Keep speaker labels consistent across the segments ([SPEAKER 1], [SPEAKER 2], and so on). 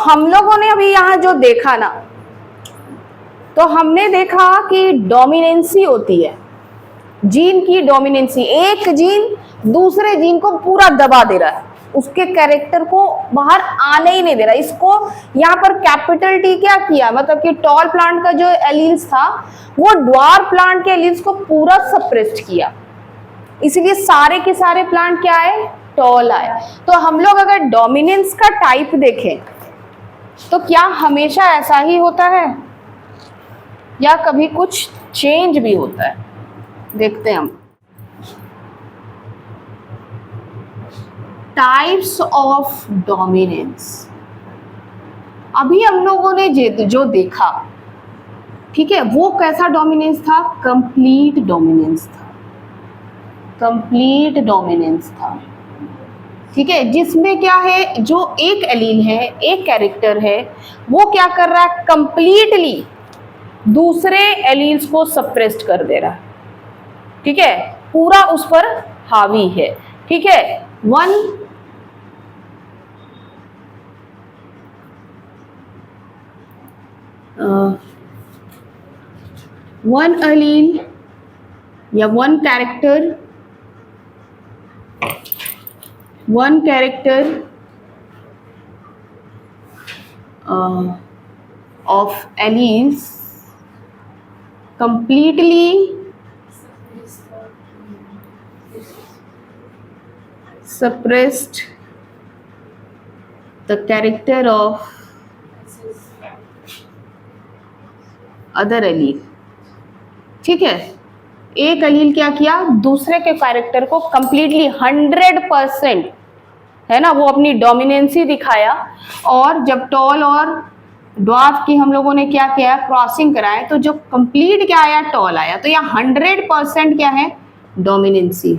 [SPEAKER 1] हम लोगों ने अभी यहाँ जो देखा ना, तो हमने देखा कि डोमिनेंसी होती है, जीन की डोमिनेंसी। एक जीन दूसरे जीन को पूरा दबा दे रहा है, उसके कैरेक्टर को बाहर आने ही नहीं दे रहा। इसको यहाँ पर कैपिटल टी क्या किया, मतलब कि टॉल प्लांट का जो एलील्स था वो ड्वार्फ प्लांट के एलील्स को पूरा सप्रेस्ड किया, इसलिए सारे के सारे प्लांट क्या आए, टॉल आए। तो हम लोग अगर डोमिनेंस का टाइप देखें तो क्या हमेशा ऐसा ही होता है या कभी कुछ चेंज भी होता है, देखते हैं हम। टाइप्स ऑफ डोमिनेंस, अभी हम लोगों ने जो देखा, ठीक है, वो कैसा डोमिनेंस था, कंप्लीट डोमिनेंस था, कंप्लीट डोमिनेंस था, ठीक है, जिसमें क्या है, जो एक एलील है, एक कैरेक्टर है, वो क्या कर रहा है, कंप्लीटली दूसरे एलील्स को सप्रेस्ड कर दे रहा है, ठीक है, पूरा उस पर हावी है, ठीक है। वन एलील या one character of alleles completely suppressed the character of other allele, ठीक है। एक एलील क्या किया, दूसरे के कैरेक्टर को कंप्लीटली 100% है ना, वो अपनी डोमिनेंसी दिखाया, और जब टॉल और ड्वार्फ की हम लोगों ने क्या किया, क्रॉसिंग कराया, तो जो कंप्लीट क्या आया, टॉल आया। तो यहाँ 100% क्या है, डोमिनेंसी।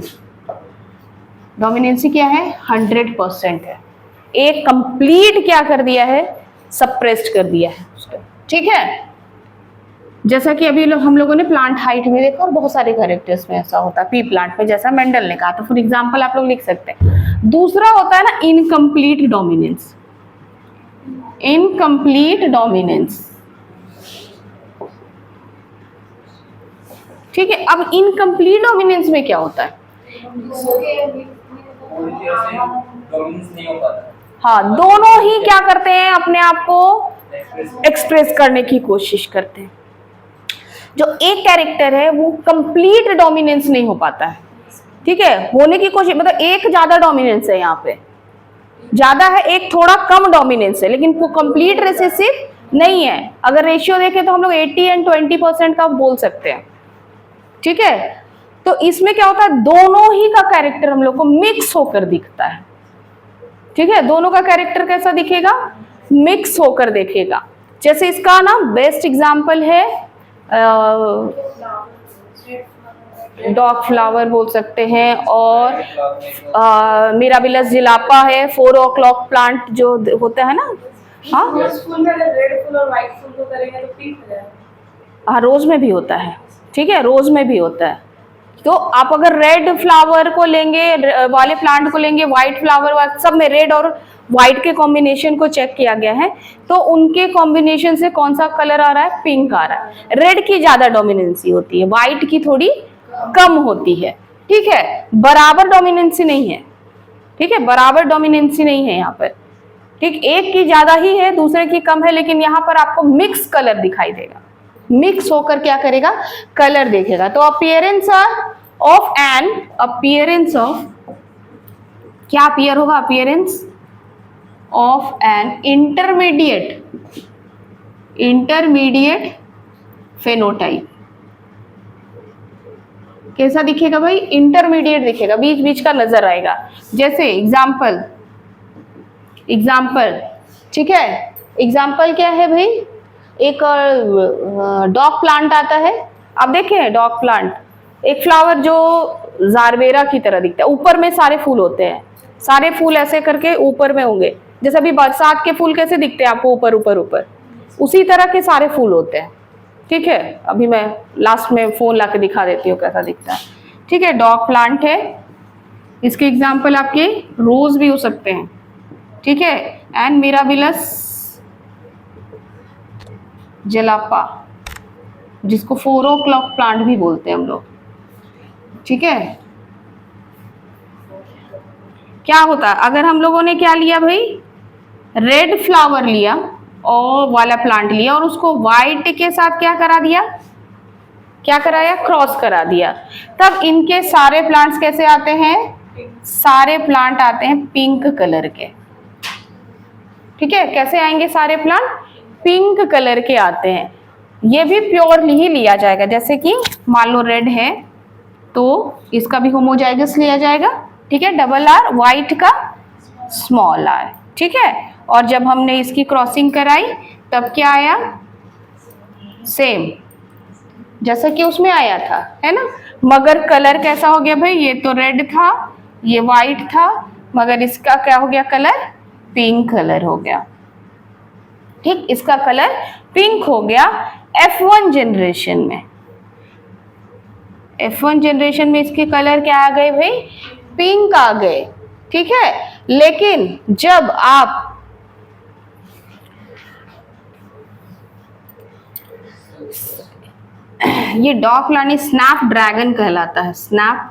[SPEAKER 1] डोमिनेंसी क्या है, 100% है। एक कंप्लीट क्या कर दिया है, सप्रेस्ड कर दिया है उसको, ठीक है। जैसा कि अभी हम लोगों ने प्लांट हाइट में देखा, और बहुत सारे कैरेक्टर्स में ऐसा होता है, पी प्लांट में, जैसा मेंडल ने कहा, तो फॉर एग्जांपल आप लोग लिख सकते हैं। दूसरा होता है ना इनकम्प्लीट डोमिनेंस, इनकम्प्लीट डोमिनेंस, ठीक है। अब इनकम्प्लीट डोमिनेंस में क्या होता है, हाँ, दोनों ही क्या करते हैं, अपने आप को एक्सप्रेस करने की कोशिश करते हैं। जो एक कैरेक्टर है वो कंप्लीट डोमिनेंस नहीं हो पाता है, ठीक है, होने की कोशिश, मतलब एक ज्यादा डोमिनेंस है, यहाँ पे ज्यादा है, एक थोड़ा कम डोमिनेंस है, लेकिन वो कंप्लीट रिसेसिव नहीं है। अगर रेशियो देखें तो हम लोग 80 और 20% का बोल सकते हैं, ठीक है। तो इसमें क्या होता है, दोनों ही का कैरेक्टर हम लोग को मिक्स होकर दिखता है, ठीक है। दोनों का कैरेक्टर कैसा दिखेगा, मिक्स होकर देखेगा। जैसे इसका ना बेस्ट एग्जांपल है डॉग फ्लावर बोल सकते हैं, और मिराबिलस जिलापा है, 4 o'clock प्लांट जो होता है ना, हाँ, फूल में रेड फूल और व्हाइट फूल को करेंगे तो पिंक हो जाएगा, हाँ, रोज में भी होता है, ठीक है, रोज में भी होता है। तो आप अगर रेड फ्लावर को लेंगे, वाले प्लांट को लेंगे, व्हाइट फ्लावर, सब में रेड और व्हाइट के कॉम्बिनेशन को चेक किया गया है, तो उनके कॉम्बिनेशन से कौन सा कलर आ रहा है, पिंक आ रहा है। रेड की ज्यादा डोमिनेंसी होती है, व्हाइट की थोड़ी कम होती है, ठीक है, बराबर डोमिनेंसी नहीं है, ठीक है, बराबर डोमिनेंसी नहीं है यहाँ पर, ठीक, एक की ज्यादा ही है, दूसरे की कम है, लेकिन यहाँ पर आपको मिक्स कलर दिखाई देगा, मिक्स होकर क्या करेगा, कलर देखेगा। तो appearance of an, appearance of क्या अपीयर होगा, appearance of an intermediate phenotype, कैसा दिखेगा भाई, इंटरमीडिएट दिखेगा, बीच बीच का नजर आएगा। जैसे एग्जाम्पल, ठीक है, एग्जाम्पल क्या है भाई, एक डॉग प्लांट आता है, आप देखें डॉग प्लांट, एक फ्लावर जो जारबेरा की तरह दिखता है, ऊपर में सारे फूल होते हैं, सारे फूल ऐसे करके ऊपर में होंगे, जैसे अभी बरसात के फूल कैसे दिखते हैं आपको, ऊपर ऊपर ऊपर, उसी तरह के सारे फूल होते हैं, ठीक है। अभी मैं लास्ट में फोन ला के दिखा देती हूँ कैसा दिखता है, ठीक है। डॉग प्लांट है, इसके एग्जाम्पल आपके रोज भी हो सकते हैं, ठीक है, एंड मिराबिलस जलापा, जिसको 4 o'clock प्लांट भी बोलते हैं हम लोग। ठीक है, क्या होता है अगर हम लोगों ने क्या लिया भाई, रेड फ्लावर लिया और वाला प्लांट लिया और उसको व्हाइट के साथ क्या करा दिया, क्या कराया, क्रॉस करा दिया, तब इनके सारे प्लांट्स कैसे आते हैं, सारे प्लांट आते हैं पिंक कलर के। ठीक है, कैसे आएंगे सारे प्लांट, पिंक कलर के आते हैं। ये भी प्योरली ही लिया जाएगा, जैसे कि मान लो रेड है तो इसका भी होमोजाइगस लिया जाएगा। ठीक है, डबल आर, व्हाइट का स्मॉल आर। ठीक है, और जब हमने इसकी क्रॉसिंग कराई तब क्या आया, सेम जैसा कि उसमें आया था, है ना, मगर कलर कैसा हो गया भाई, ये तो रेड था, ये व्हाइट था, मगर इसका क्या हो गया कलर, पिंक कलर हो गया। ठीक, इसका कलर पिंक हो गया। F1 जनरेशन में, F1 जनरेशन में इसके कलर क्या आ गए भाई, पिंक आ गए। ठीक है, लेकिन जब आप ये डॉग प्लांट स्नैप ड्रैगन कहलाता है, स्नैप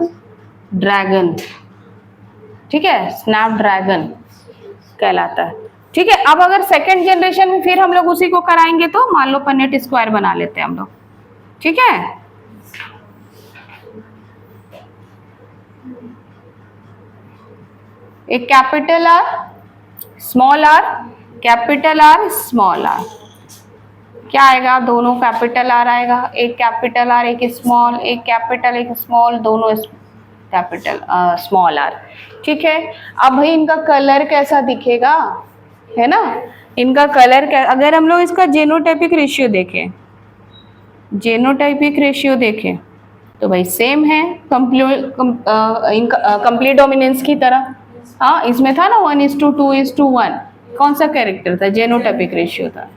[SPEAKER 1] ड्रैगन। ठीक है, स्नैप ड्रैगन कहलाता है। ठीक है, अब अगर सेकेंड जनरेशन में फिर हम लोग उसी को कराएंगे तो मान लो पन्नेट स्क्वायर बना लेते हैं हम लोग। ठीक है, एक capital R, small R, capital R, small R, क्या आएगा, दोनों कैपिटल आर आएगा, एक कैपिटल आर एक स्मॉल, एक कैपिटल एक स्मॉल, दोनों कैपिटल स्मॉल आर। ठीक है, अब भाई इनका कलर कैसा दिखेगा, है ना, इनका कलर अगर हम लोग इसका जेनोटाइपिक रेशियो देखें, जेनोटाइपिक रेशियो देखें तो भाई सेम है, कंप्लीट डोमिनेंस की तरह। हाँ, इसमें था ना 1:2:1, कौन सा कैरेक्टर था, जेनोटाइपिक रेशियो था।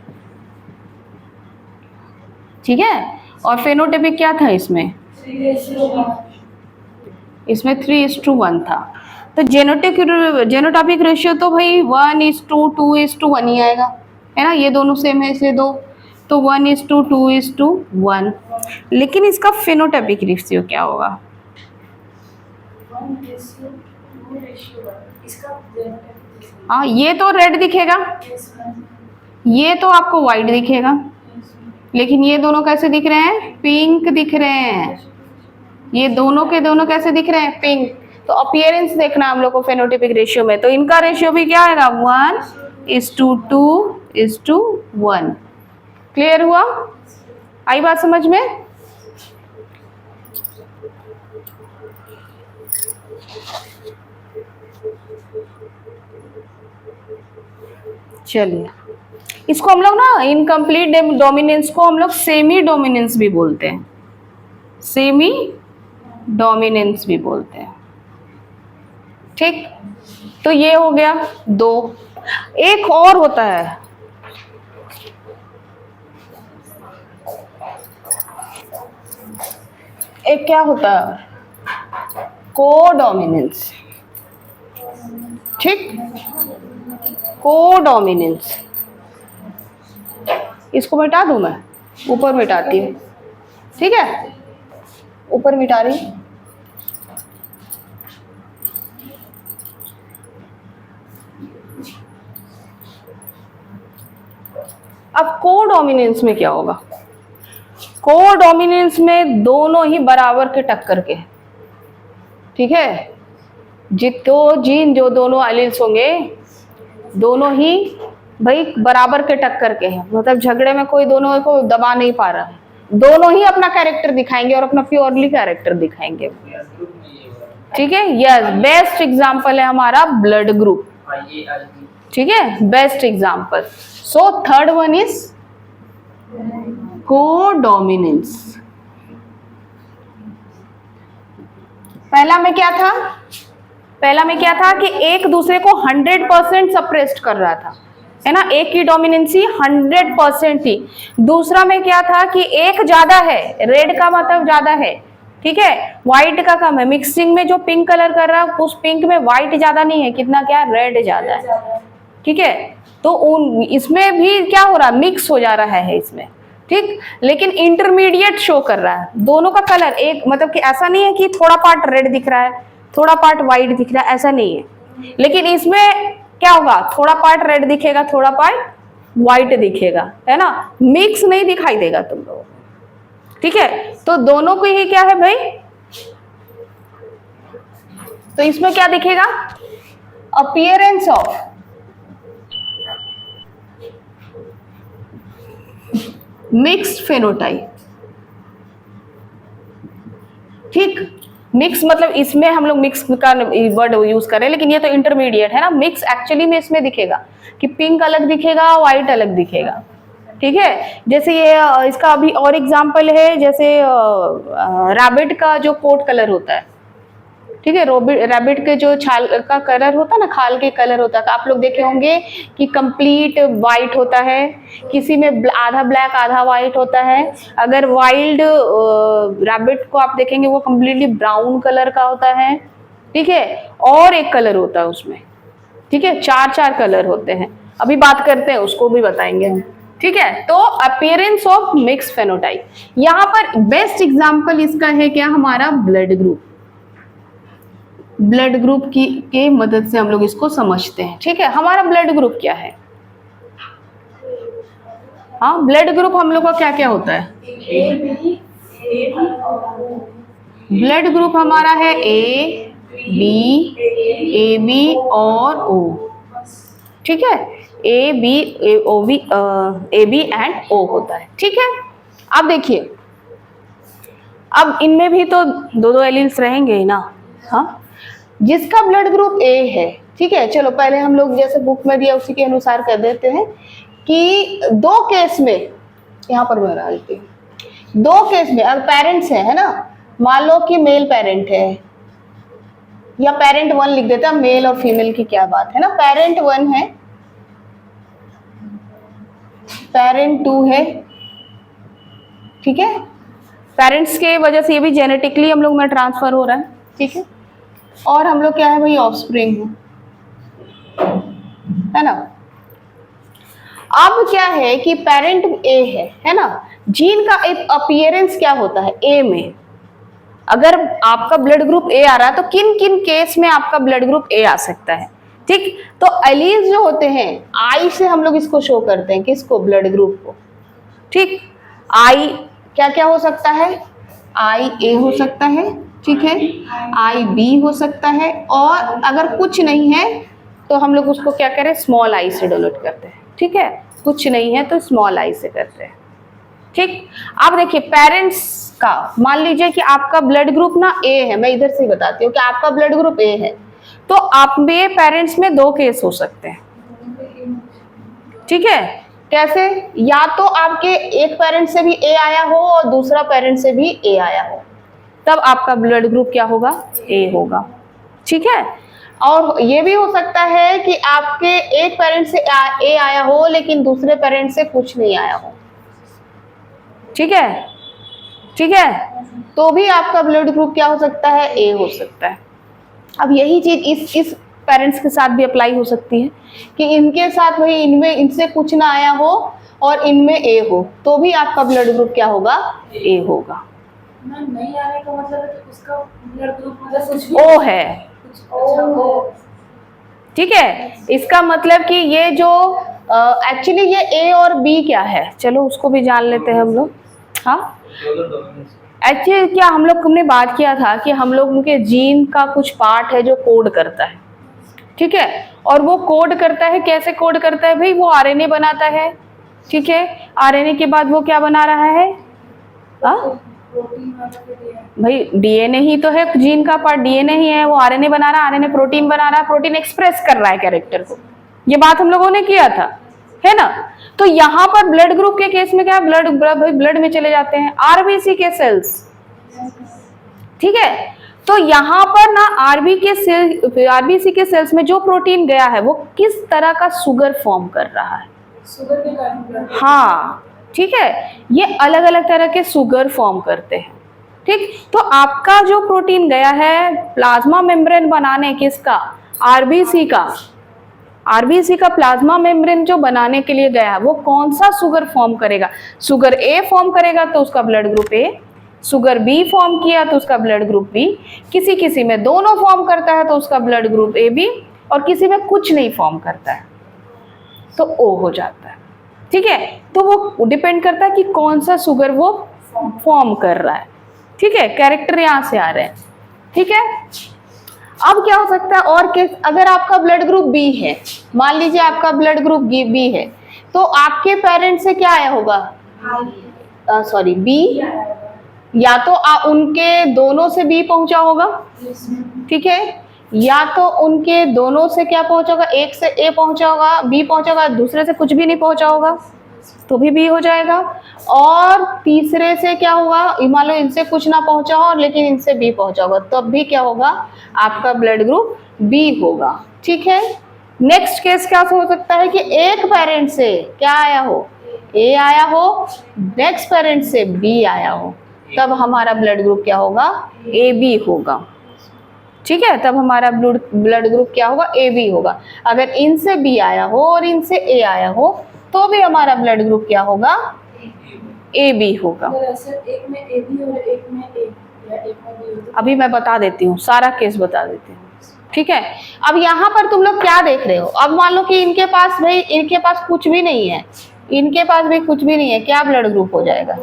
[SPEAKER 1] ठीक है, और फेनोटाइपिक क्या था इसमें, इसमें 3:1 था। तो जेनोटाइपिक रेशियो तो भाई 1:2:1 ही आएगा, है ना, ये दोनों सेम है इसलिए 2, तो 1:2:1। लेकिन इसका फेनोटाइपिक रेशियो क्या होगा, हाँ, ये तो रेड दिखेगा, ये तो आपको व्हाइट दिखेगा, लेकिन ये दोनों कैसे दिख रहे हैं, पिंक दिख रहे हैं। ये दोनों के दोनों कैसे दिख रहे हैं, पिंक। तो अपीयरेंस देखना हम लोग को फेनोटाइपिक रेशियो में, तो इनका रेशियो भी क्या आएगा, 1:2:1। क्लियर हुआ, आई बात समझ में। चलिए, इसको हम लोग ना इनकम्प्लीट डोमिनेंस को हम लोग सेमी डोमिनेंस भी बोलते हैं, सेमी डोमिनेंस भी बोलते हैं। ठीक, तो ये हो गया 2। एक और होता है, एक क्या होता है, कोडोमिनेंस। ठीक, कोडोमिनेंस, इसको मिटा दूं मैं, ऊपर मिटाती हूँ। ठीक है, ऊपर मिटा रही। अब कोडोमिनेंस में क्या होगा, कोडोमिनेंस में दोनों ही बराबर के टक्कर के, ठीक है, जो दोनों एलील्स होंगे दोनों ही भाई बराबर के टक्कर के हैं, मतलब झगड़े में कोई दोनों को दबा नहीं पा रहा है, दोनों ही अपना कैरेक्टर दिखाएंगे और अपना प्योरली कैरेक्टर दिखाएंगे। ठीक है, यस, बेस्ट एग्जांपल है हमारा ब्लड ग्रुप। ठीक है, best example. So third one is codominance. पहला में क्या था, पहला में क्या था कि एक दूसरे को 100% सप्रेस्ड कर रहा था, है ना, एक की डोमिनेंसी 100% थी। दूसरा में क्या था कि एक ज्यादा है, रेड का मतलब ज्यादा है, ठीक है, व्हाइट का कम है। मिक्सिंग में जो पिंक कलर कर रहा है उस पिंक में व्हाइट ज्यादा नहीं है, कितना, क्या, रेड ज्यादा है। ठीक है, तो इसमें भी क्या हो रहा है, मिक्स हो जा रहा है इसमें, ठीक, लेकिन इंटरमीडिएट शो कर रहा है। दोनों का कलर एक, मतलब कि ऐसा नहीं है कि थोड़ा पार्ट रेड दिख रहा है थोड़ा पार्ट व्हाइट दिख रहा है, ऐसा नहीं है। लेकिन इसमें क्या होगा, थोड़ा पार्ट रेड दिखेगा थोड़ा पार्ट व्हाइट दिखेगा, है ना, मिक्स नहीं दिखाई देगा तुम लोगों को। ठीक है, तो दोनों को ही क्या है भाई, तो इसमें क्या दिखेगा, अपीयरेंस ऑफ मिक्स्ड फेनोटाइप। ठीक, मिक्स मतलब इसमें हम लोग मिक्स का वर्ड यूज करें, लेकिन ये तो इंटरमीडिएट है ना। मिक्स एक्चुअली में इसमें दिखेगा कि पिंक अलग दिखेगा व्हाइट अलग दिखेगा। ठीक है, जैसे ये इसका अभी और एग्जांपल है, जैसे रैबिट का जो कोट कलर होता है, ठीक है, रैबिट के जो छाल का कलर होता है ना, खाल के कलर होता है, आप लोग देखे होंगे कि कंप्लीट वाइट होता है, किसी में आधा ब्लैक आधा वाइट होता है। अगर वाइल्ड रैबिट को आप देखेंगे वो कंप्लीटली ब्राउन कलर का होता है। ठीक है, और एक कलर होता है उसमें, ठीक है, चार चार कलर होते हैं, अभी बात करते हैं उसको भी बताएंगे हम। ठीक है, तो अपीयरेंस ऑफ मिक्स फेनोटाइप, यहाँ पर बेस्ट एग्जाम्पल इसका है क्या, हमारा ब्लड ग्रुप। ब्लड ग्रुप की के मदद से हम लोग इसको समझते हैं। ठीक है, हमारा ब्लड ग्रुप क्या है, हाँ, ब्लड ग्रुप हम लोग का क्या क्या होता है, ब्लड ग्रुप हमारा है ए बी और ओ। ठीक है, ए बी एंड ओ होता है। ठीक है, अब देखिए, अब इनमें भी तो दो दो एलील्स रहेंगे ही ना। हाँ, जिसका ब्लड ग्रुप ए है, ठीक है, चलो पहले हम लोग जैसे बुक में दिया उसी के अनुसार कर देते हैं कि दो केस में, यहाँ पर मैं डालती हूँ, दो केस में अगर पेरेंट्स है ना, मान लो कि मेल पेरेंट है, या पेरेंट वन लिख देते हैं, मेल और फीमेल की क्या बात है ना, पेरेंट वन है, पेरेंट टू है। ठीक है, पेरेंट्स के वजह से ये भी जेनेटिकली हम लोग में ट्रांसफर हो रहा है। ठीक है, और हम लोग क्या है भाई, ऑफस्प्रिंग है ना। अब क्या है कि पेरेंट ए है ना, जीन का एक अपीयरेंस क्या होता है ए में। अगर आपका ब्लड ग्रुप ए आ रहा है तो किन किन केस में आपका ब्लड ग्रुप ए आ सकता है। ठीक, तो एलील्स जो होते हैं, आई से हम लोग इसको शो करते हैं, किसको, ब्लड ग्रुप को। ठीक, आई क्या क्या हो सकता है, आई ए हो सकता है, ठीक है, आई बी हो सकता है, और अगर कुछ नहीं है तो हम लोग उसको क्या करें, स्मॉल आई से डोनेट करते हैं। ठीक है, कुछ नहीं है तो स्मॉल आई से करते हैं। ठीक, अब देखिए पेरेंट्स का, मान लीजिए कि आपका ब्लड ग्रुप ना ए है, मैं इधर से ही बताती हूँ कि आपका ब्लड ग्रुप ए है, तो आप में पेरेंट्स में दो केस हो सकते हैं। ठीक है, कैसे, या तो आपके एक पेरेंट से भी ए आया हो और दूसरा पेरेंट से भी ए आया हो, तब आपका ब्लड ग्रुप क्या होगा, ए होगा। ठीक है, और ये भी हो सकता है कि आपके एक पेरेंट से ए आया हो लेकिन दूसरे पेरेंट से कुछ नहीं आया हो। ठीक है, ठीक है, तो भी आपका ब्लड ग्रुप क्या हो सकता है, ए हो सकता है। अब यही चीज इस पेरेंट्स के साथ भी अप्लाई हो सकती है कि इनके साथ वही, इनमें इनसे कुछ ना आया हो और इनमें ए हो, तो भी आपका ब्लड ग्रुप क्या होगा, ए होगा।
[SPEAKER 2] नहीं आने का मतलब है कि उसका ब्लड ग्रुप मतलब कुछ
[SPEAKER 1] ओ है। ठीक है, इसका मतलब कि ये जो एक्चुअली ये ए और बी क्या है, चलो उसको भी जान लेते हैं हम लोग। हाँ, एक्चुअली क्या हम लोग ने बात किया था कि हम लोग के जीन का कुछ पार्ट है जो कोड करता है। ठीक है, और वो कोड करता है, कैसे कोड करता है भाई, वो आरएनए बनाता है। ठीक है, आरएनए के बाद वो क्या बना रहा है, भाई डीएनए ही तो है जीन का पार्ट, डीएनए ही है, वो आरएनए बना रहा है, आरएनए प्रोटीन बना रहा है, प्रोटीन एक्सप्रेस कर रहा है कैरेक्टर को। ये बात हम लोगों ने किया था, है ना। तो यहाँ पर ब्लड ग्रुप के केस में क्या, ब्लड में चले जाते हैं आरबीसी के सेल्स। ठीक है, तो यहाँ पर ना आरबीसी के सेल्स में जो प्रोटीन गया है वो किस तरह का शुगर फॉर्म कर रहा है,
[SPEAKER 2] शुगर के कारण,
[SPEAKER 1] हाँ, ठीक है, ये अलग अलग तरह के शुगर फॉर्म करते हैं। ठीक, तो आपका जो प्रोटीन गया है प्लाज्मा मेम्ब्रेन बनाने, किसका, आरबीसी का, आरबीसी का प्लाज्मा मेम्ब्रेन जो बनाने के लिए गया है वो कौन सा शुगर फॉर्म करेगा? शुगर ए फॉर्म करेगा तो उसका blood group A, sugar B form किया तो उसका ब्लड ग्रुप बी, किसी किसी में दोनों फॉर्म करता है तो उसका ब्लड ग्रुप ए बी, और किसी में कुछ नहीं फॉर्म करता है तो ओ हो जाता है। ठीक है, तो वो डिपेंड करता है कि कौन सा शुगर वो फॉर्म कर रहा है। ठीक है, कैरेक्टर यहाँ से आ रहे हैं। ठीक है, अब क्या हो सकता है और केस, अगर आपका ब्लड ग्रुप बी है, मान लीजिए आपका ब्लड ग्रुप बी है, तो आपके पेरेंट्स से क्या आया होगा? सॉरी बी, या तो उनके दोनों से बी पहुंचा होगा, ठीक है, या तो उनके दोनों से क्या पहुंचा होगा? एक से ए पहुंचा होगा, बी पहुंचा होगा, दूसरे से कुछ भी नहीं पहुंचा होगा तो भी बी हो जाएगा, और तीसरे से क्या होगा? मान लो इनसे कुछ ना पहुंचा हो लेकिन इनसे बी पहुंचा होगा, तब भी क्या होगा? आपका ब्लड ग्रुप बी होगा। ठीक है, नेक्स्ट केस क्या हो सकता है कि एक पेरेंट से क्या आया हो? ए आया हो, नेक्स्ट पेरेंट से बी आया हो, तब हमारा ब्लड ग्रुप क्या होगा? ए बी होगा। ठीक है, तब हमारा ब्लड ग्रुप क्या होगा? ए बी होगा। अगर इनसे बी आया हो और इनसे ए आया हो तो भी हमारा ब्लड ग्रुप क्या होगा? ए बी होगा।
[SPEAKER 2] एक में ए बी और एक में ए, या एक में बी होगा।
[SPEAKER 1] अभी मैं बता देती हूँ, सारा केस बता देती हूँ। ठीक है, अब यहाँ पर तुम लोग क्या देख रहे हो? अब मान लो कि इनके पास भाई, इनके पास कुछ भी नहीं है, इनके पास भी कुछ भी नहीं है, क्या ब्लड ग्रुप हो जाएगा?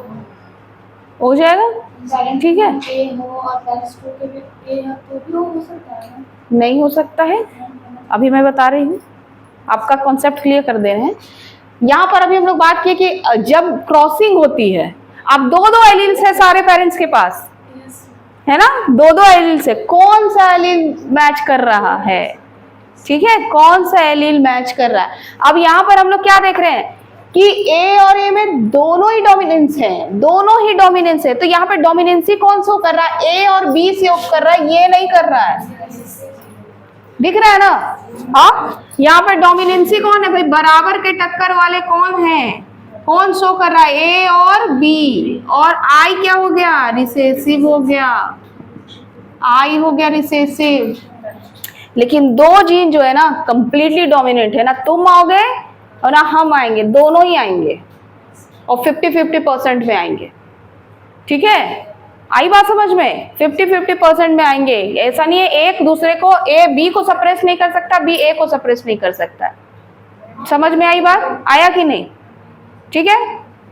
[SPEAKER 1] हो जाएगा। ठीक है,
[SPEAKER 2] ए हो और पेरेंट्स के भी ए है तो भी हो सकता है ना?
[SPEAKER 1] नहीं हो सकता है, अभी मैं बता रही हूँ, आपका कॉन्सेप्ट क्लियर कर दे रहे हैं। यहाँ पर अभी हम लोग बात किए कि जब क्रॉसिंग होती है, अब दो एलील्स है सारे पेरेंट्स के पास, है ना, दो एलील्स है, कौन सा एलील मैच कर रहा है? ठीक है, कौन सा एलील मैच कर रहा है? अब यहाँ पर हम लोग क्या देख रहे हैं कि ए और ए में दोनों ही डोमिनेंस है, दोनों ही डोमिनेंस है, तो यहाँ पे डोमिनेंसी कौन सा कर रहा है? ए और बी से कर रहा है, ये नहीं कर रहा है। दिख रहा है ना? हाँ, यहाँ पर डोमिनेंसी कौन है भाई? बराबर के टक्कर वाले कौन है? कौन शो कर रहा है? ए और बी, और आई क्या हो गया? रिसेसिव हो गया, आई हो गया रिसेसिव। लेकिन दो जीन जो है ना कंप्लीटली डोमिनेंट है, ना तुम आओगे और ना हम आएंगे, दोनों ही आएंगे और 50-50% में आएंगे। ठीक है, आई बात समझ में? 50-50% में आएंगे। ऐसा नहीं है एक दूसरे को, ए बी को सप्रेस नहीं कर सकता, बी ए को सप्रेस नहीं कर सकता। समझ में आई बात? आया कि नहीं? ठीक है,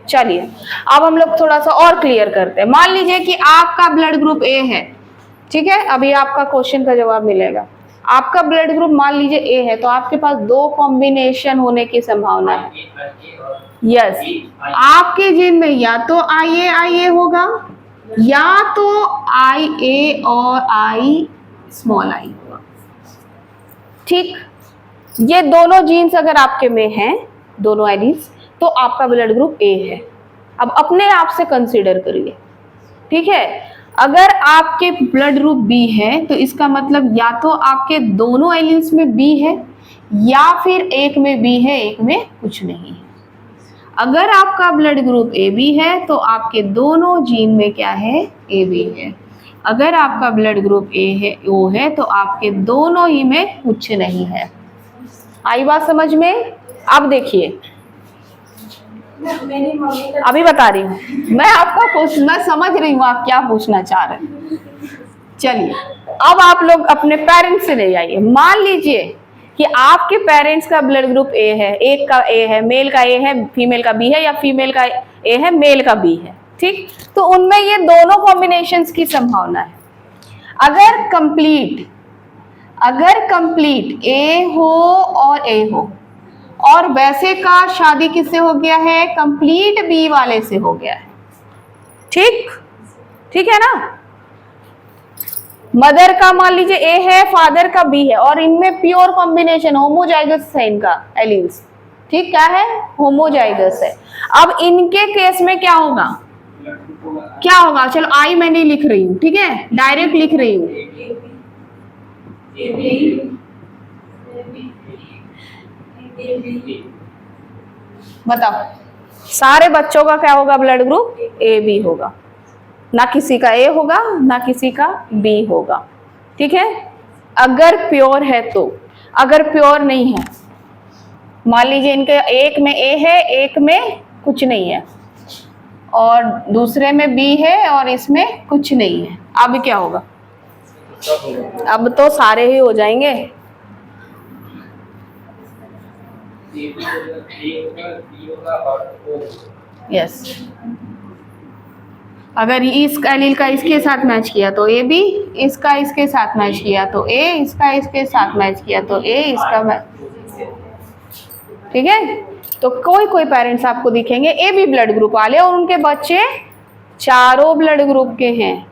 [SPEAKER 1] चलिए अब हम लोग थोड़ा सा और क्लियर करते हैं। मान लीजिए कि आपका ब्लड ग्रुप ए है, ठीक है, अभी आपका क्वेश्चन का जवाब मिलेगा। आपका ब्लड ग्रुप मान लीजिए ए है, तो आपके पास दो कॉम्बिनेशन होने की संभावना है। यस, आपके जीन में या तो आई ए होगा, या तो आई ए और आई स्मॉल आई होगा। ठीक, ये दोनों जीन्स अगर आपके में हैं, दोनों एलील्स, तो आपका ब्लड ग्रुप ए है। अब अपने आप से कंसीडर करिए। ठीक है, अगर आपके ब्लड ग्रुप बी है तो इसका मतलब या तो आपके दोनों एलील्स में बी है, या फिर एक में बी है, एक में कुछ नहीं है। अगर आपका ब्लड ग्रुप ए बी है तो आपके दोनों जीन में क्या है? ए बी है। अगर आपका ब्लड ग्रुप ए है, ओ है, तो आपके दोनों ही में कुछ नहीं है। आई बात समझ में? अब देखिए, अभी बता रही हूँ मैं, आपका मैं समझ रही हूँ आप क्या पूछना चाह रहे हैं। चलिए अब आप लोग अपने पेरेंट्स से ले आइए। मान लीजिए कि आपके पेरेंट्स का ब्लड ग्रुप ए है, एक का ए है, मेल का ए है, फीमेल का बी है, या फीमेल का ए है, मेल का बी है। ठीक, तो उनमें ये दोनों कॉम्बिनेशंस की संभावना है। अगर कंप्लीट ए हो और ए हो, और वैसे का शादी किससे हो गया है? कंप्लीट बी वाले से हो गया है। ठीक है ना? मदर का मान लीजिए ए है, फादर का बी है, और इनमें प्योर कॉम्बिनेशन होमोजाइगस है इनका एलील्स। ठीक, क्या है? होमोजाइगस है। अब इनके केस में क्या होगा? क्या होगा? चलो आई मैं नहीं लिख रही हूँ, ठीक है, डायरेक्ट लिख रही हूँ। बताओ, सारे बच्चों का क्या होगा? ब्लड ग्रुप ए बी होगा। ना किसी का ए होगा, ना किसी का बी होगा। ठीक है, अगर प्योर है तो। अगर प्योर नहीं है मान लीजिए इनके एक में ए है, एक में कुछ नहीं है, और दूसरे में बी है और इसमें कुछ नहीं है। अब क्या होगा? अब तो सारे ही हो जाएंगे। यस, अगर इस एलील का इसके साथ मैच किया तो ए बी, इसका इसके साथ मैच किया तो ए, इसका इसके साथ मैच किया तो ए, इसका मैच, ठीक है। तो कोई कोई पेरेंट्स आपको दिखेंगे ए बी ब्लड ग्रुप वाले और उनके बच्चे चारों ब्लड ग्रुप के हैं,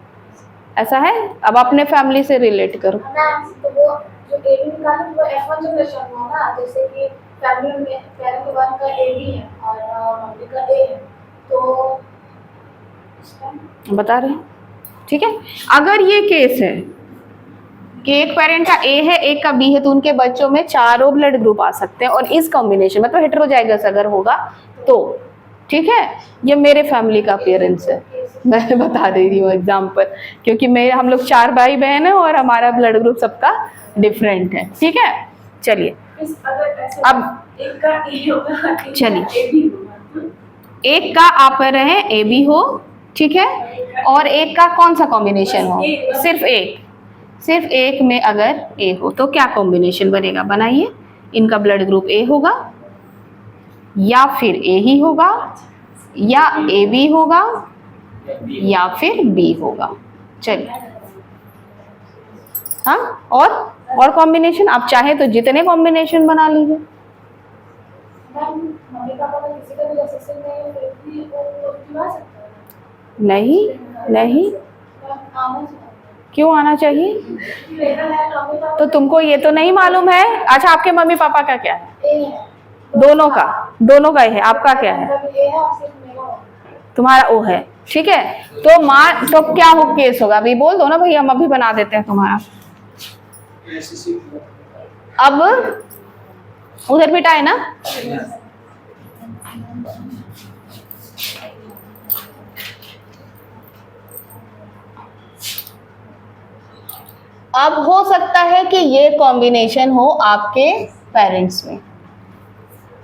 [SPEAKER 1] ऐसा है। अब अपने फैमिली से रिलेट करो।
[SPEAKER 2] तो वो जो एबी निकाले वो F1 जनरेशन हुआ ना, जैसे कि फैमिली में पेरेंट वन का एबी है और मम्मी का ए है, तो
[SPEAKER 1] बता रहे हैं, ठीक है। अगर ये केस है कि एक पेरेंट का ए है, एक का बी है, तो उनके बच्चों में चारों ब्लड ग्रुप आ सकते हैं, और इस कॉम्बिनेशन मतलब हेटेरोजाइगस अगर होगा तो, ठीक है। ये मेरे फैमिली का अपीयरेंस है, मैं बता दे रही हूँ एग्जाम्पल, क्योंकि मेरे हम लोग 4 भाई बहन है और हमारा ब्लड ग्रुप सबका डिफरेंट है, ठीक है। चलिए अब
[SPEAKER 2] एक का ए होगा,
[SPEAKER 1] चलिए
[SPEAKER 2] एबी होगा,
[SPEAKER 1] एक का आप कह रहे हैं ए बी हो, ठीक है, और एक का कौन सा कॉम्बिनेशन हो? सिर्फ एक में अगर ए हो तो क्या कॉम्बिनेशन बनेगा? बनाइए। इनका ब्लड ग्रुप ए होगा, या फिर ए ही होगा, या ए बी होगा, या फिर बी होगा। चलिए, हाँ, और कॉम्बिनेशन आप चाहे तो जितने कॉम्बिनेशन बना लीजिए।
[SPEAKER 2] मम्मी पापा का किसी का भी रिसेप्शन में फिर भी वो क्यों आ सकता है?
[SPEAKER 1] नहीं,
[SPEAKER 2] आना चाहिए।
[SPEAKER 1] क्यों आना चाहिए?
[SPEAKER 2] मेरा है मम्मी पापा
[SPEAKER 1] तो तुमको ये तो नहीं मालूम है। अच्छा, आपके मम्मी पापा का क्या है?
[SPEAKER 2] ए है,
[SPEAKER 1] दोनों का ही है। आपका क्या है?
[SPEAKER 2] ए है और सिर्फ मेरा है।
[SPEAKER 1] तुम्हारा ओ है, ठीक है। तो क्या हो केस होगा? अभी बोल दो ना भैया, हम अभी बना देते हैं तुम्हारा। अब उधर बिठाए ना, अब हो सकता है कि ये कॉम्बिनेशन हो आपके पेरेंट्स में,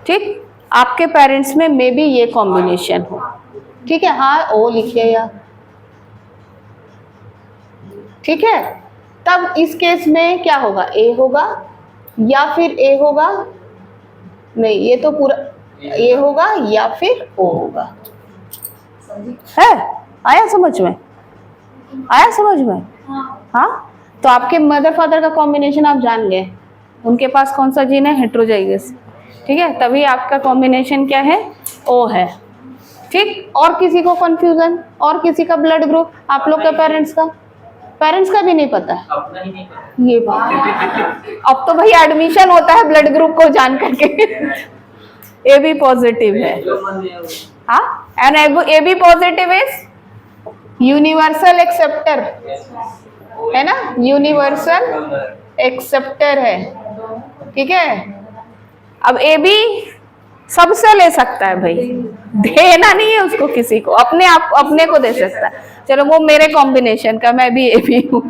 [SPEAKER 1] ठीक, आपके पेरेंट्स में मे बी ये कॉम्बिनेशन हो, ठीक है। हाँ, ओ लिखिए यार, ठीक है। तब इस केस में क्या होगा? ए होगा, या फिर ए होगा, नहीं ये तो पूरा ए होगा, या फिर ओ होगा। है? आया समझ में? हाँ, तो आपके मदर फादर का कॉम्बिनेशन आप जान गए, उनके पास कौन सा जीन है? हेटेरोजाइगस, ठीक है। तभी आपका कॉम्बिनेशन क्या है? ओ है, ठीक। और किसी को कंफ्यूजन? और किसी का ब्लड ग्रुप? आप लोग के पेरेंट्स का भी नहीं पता है?
[SPEAKER 3] अपना ही नहीं पता।
[SPEAKER 1] ये बात अब तो भाई एडमिशन होता है ब्लड ग्रुप को जान करके। ए बी पॉजिटिव है, हाँ, and A B positive is universal acceptor, है ना, यूनिवर्सल एक्सेप्टर है, ठीक है। अब ए बी सबसे ले सकता है भाई, देना नहीं है उसको किसी को, अपने को दे सकता है। चलो वो मेरे कॉम्बिनेशन का, मैं भी ए बी हूँ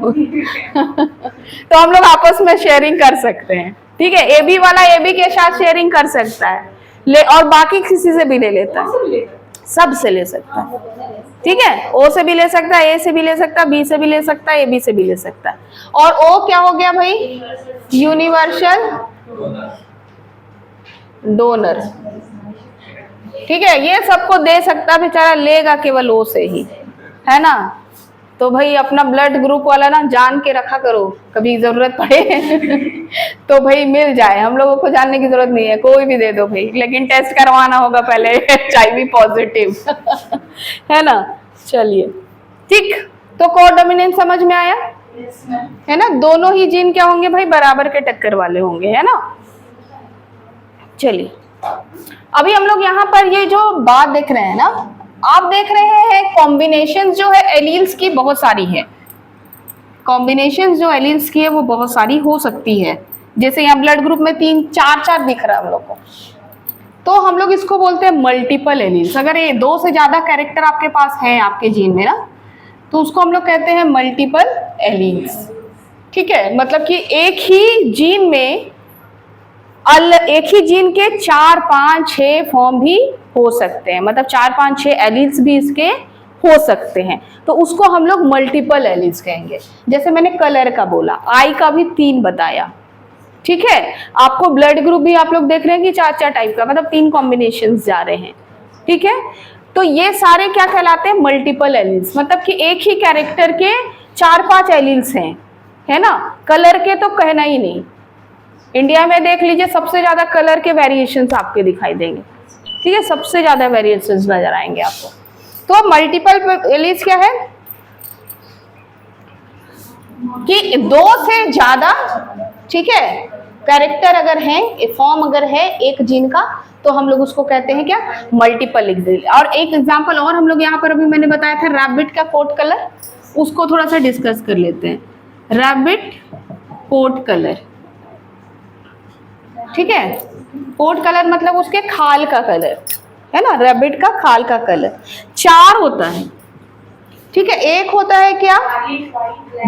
[SPEAKER 1] तो हम लोग आपस में शेयरिंग कर सकते हैं, ठीक है। ए बी वाला ए बी के साथ शेयरिंग कर सकता है, और बाकी किसी से भी ले लेता है, सब से ले सकता है, ठीक है। ओ से भी ले सकता है, ए से भी ले सकता है, बी से भी ले सकता है, ए बी से भी ले सकता है। और ओ क्या हो गया भाई? यूनिवर्सल डोनर, ठीक है। ये सबको दे सकता है, बेचारा लेगा केवल ओ से ही, है ना। तो भाई अपना ब्लड ग्रुप वाला ना जान के रखा करो, कभी जरूरत पड़े तो भाई मिल जाए। हम लोगों को जानने की जरूरत नहीं है, कोई भी दे दो भाई, लेकिन टेस्ट करवाना होगा पहले HIV पॉजिटिव है ना। चलिए, ठीक। तो कोडोमिनेंस समझ में आया, है ना। दोनों ही जीन क्या होंगे भाई? बराबर के टक्कर वाले होंगे, है ना। चलिए, अभी हम लोग यहाँ पर ये जो बात देख रहे हैं ना, आप देख रहे हैं कॉम्बिनेशन जो है एलील्स की बहुत सारी है। कॉम्बिनेशन जो एलील्स की है वो बहुत सारी हो सकती है। जैसे यहाँ ब्लड ग्रुप में 3, 4 दिख रहा है हम लोग को, तो हम लोग इसको बोलते हैं मल्टीपल एलील्स। अगर ये 2 से ज्यादा कैरेक्टर आपके पास है आपके जीन में ना, तो उसको हम लोग कहते हैं मल्टीपल एलील्स, ठीक है। मतलब कि एक ही जीन में एक ही जीन के 4, 5, 6 फॉर्म भी हो सकते हैं, मतलब 4, 5, 6 एलील्स भी इसके हो सकते हैं, तो उसको हम लोग मल्टीपल एलील्स कहेंगे। जैसे मैंने कलर का बोला, आई का भी 3 बताया, ठीक है। आपको ब्लड ग्रुप भी आप लोग देख रहे हैं कि 4-4 टाइप का, मतलब 3 कॉम्बिनेशंस जा रहे हैं, ठीक है। तो ये सारे क्या कहलाते हैं? मल्टीपल एलील्स, मतलब कि एक ही कैरेक्टर के 4-5 एलील्स हैं, है ना। कलर के तो कहना ही नहीं, इंडिया में देख लीजिए सबसे ज्यादा कलर के वेरिएशंस आपके दिखाई देंगे, ठीक है, सबसे ज्यादा वेरिएशंस नजर आएंगे आपको। तो मल्टीपल एलील्स क्या है कि 2 से ज्यादा, ठीक है, कैरेक्टर अगर है, फॉर्म अगर है एक जीन का, तो हम लोग उसको कहते हैं क्या? Multiple allele. और एक एग्जांपल और हम लोग यहाँ पर अभी मैंने बताया था रैबिट का कोट कलर, उसको थोड़ा सा डिस्कस कर लेते हैं। रैबिट कोट कलर, ठीक है, कोट कलर मतलब उसके खाल का कलर, है ना, रैबिट का खाल का कलर 4 होता है, ठीक है। एक होता है क्या?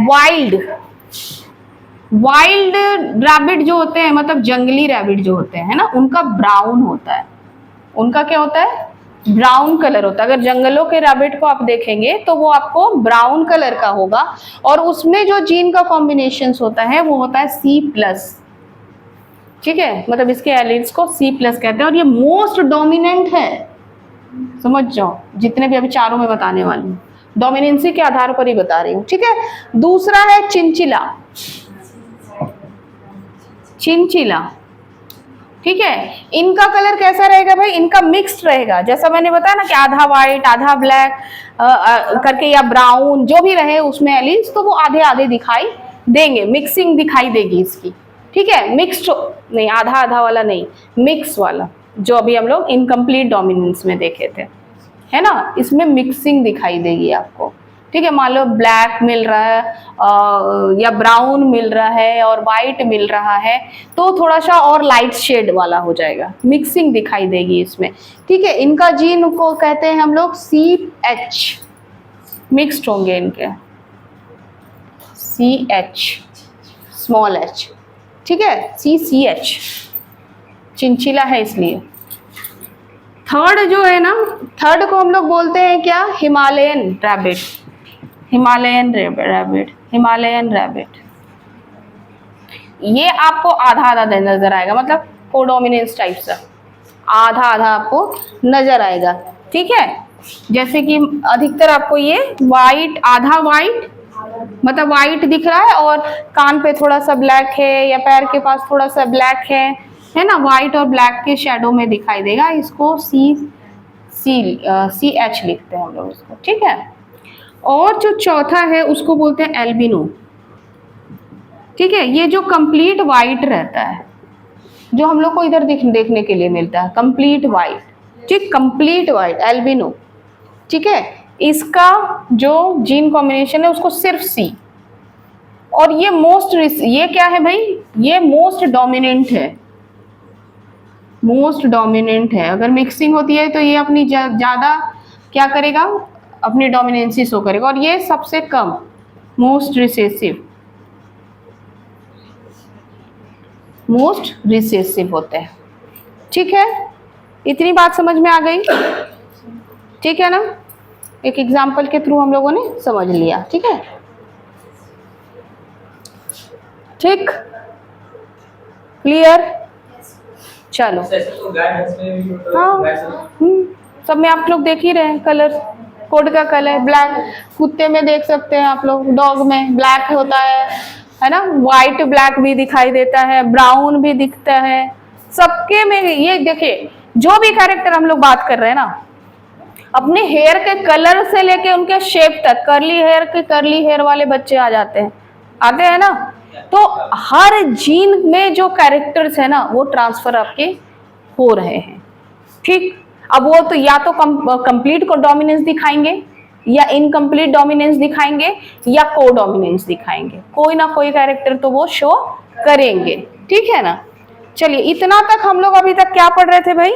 [SPEAKER 1] वाइल्ड। वाइल्ड रैबिट जो होते हैं, मतलब जंगली रैबिट जो होते हैं ना, उनका ब्राउन होता है। उनका क्या होता है? ब्राउन कलर होता है। अगर जंगलों के रैबिट को आप देखेंगे तो वो आपको ब्राउन कलर का होगा, और उसमें जो जीन का कॉम्बिनेशन होता है वो होता है C+, ठीक है, मतलब इसके एलील्स को C+ कहते हैं, और ये मोस्ट डोमिनेंट है, समझ जाओ, जितने भी अभी चारों में बताने वाली हूँ डोमिनेंसी के आधार पर ही बता रही हूँ, ठीक है। दूसरा है चिंचिला। चिंचिला, ठीक है, इनका कलर कैसा रहेगा भाई? इनका मिक्स्ड रहेगा, जैसा मैंने बताया ना कि आधा वाइट आधा ब्लैक करके, या ब्राउन, जो भी रहे उसमें एलील्स, तो वो आधे आधे दिखाई देंगे, मिक्सिंग दिखाई देगी इसकी, ठीक है। मिक्स्ड नहीं, आधा आधा वाला नहीं, मिक्स वाला, जो अभी हम लोग इनकम्प्लीट डोमिनेंस में देखे थे, है ना, इसमें मिक्सिंग दिखाई देगी आपको, ठीक है। मान लो ब्लैक मिल रहा है या ब्राउन मिल रहा है और वाइट मिल रहा है, तो थोड़ा सा और लाइट शेड वाला हो जाएगा, मिक्सिंग दिखाई देगी इसमें, ठीक है। इनका जीन को कहते हैं हम लोग CH, मिक्स्ड होंगे इनके, CH, स्मॉल h, ठीक है, CCH, चिंचिला है इसलिए। थर्ड जो है ना, थर्ड को हम लोग बोलते हैं क्या? Himalayan rabbit. Himalayan rabbit, Himalayan rabbit, ये आपको आधा आधा नजर आएगा, मतलब कोडोमिनेंस टाइप से आधा आधा आपको नजर आएगा, ठीक है। जैसे कि अधिकतर आपको ये वाइट, आधा वाइट, मतलब वाइट दिख रहा है और कान पे थोड़ा सा ब्लैक है, या पैर के पास थोड़ा सा ब्लैक है ना, वाइट और ब्लैक के शेडो में दिखाई देगा, इसको CH लिखते हैं हम लोग इसको, ठीक है। और जो चौथा है उसको बोलते हैं एल्बिनो, ठीक है, ये जो कंप्लीट वाइट रहता है, जो हम लोग को इधर देखने के लिए मिलता है, कंप्लीट वाइट, ठीक, कंप्लीट वाइट एल्बिनो, ठीक है। इसका जो जीन कॉम्बिनेशन है उसको सिर्फ C, और ये क्या है भाई? ये मोस्ट डोमिनेंट है, मोस्ट डोमिनेंट है। अगर मिक्सिंग होती है तो ये अपनी ज्यादा क्या करेगा? अपनी डोमिनेंसी शो करेगा, और ये सबसे कम, मोस्ट रिसेसिव, मोस्ट रिसेसिव होते हैं, ठीक है। इतनी बात समझ में आ गई, ठीक है ना, एक एग्जाम्पल के थ्रू हम लोगों ने समझ लिया, ठीक है, ठीक, क्लियर, चलो। हाँ, सब में आप लोग देख ही रहे हैं, कलर कोड का कलर ब्लैक, कुत्ते में देख सकते हैं आप लोग, डॉग में ब्लैक होता है ना, वाइट ब्लैक भी दिखाई देता है, ब्राउन भी दिखता है, सबके में। ये देखिए, जो भी कैरेक्टर हम लोग बात कर रहे हैं ना, अपने हेयर के कलर से लेके उनके शेप तक, कर्ली हेयर वाले बच्चे आ जाते हैं, आते हैं ना, तो हर जीन में जो कैरेक्टर्स है ना वो ट्रांसफर आपके हो रहे हैं, ठीक। अब वो तो या तो कंप्लीट को डोमिनेंस दिखाएंगे, या इनकम्प्लीट डोमिनेंस दिखाएंगे, या को डोमिनेंस दिखाएंगे, कोई ना कोई कैरेक्टर तो वो शो करेंगे, ठीक है ना। चलिए, इतना तक हम लोग अभी तक क्या पढ़ रहे थे भाई?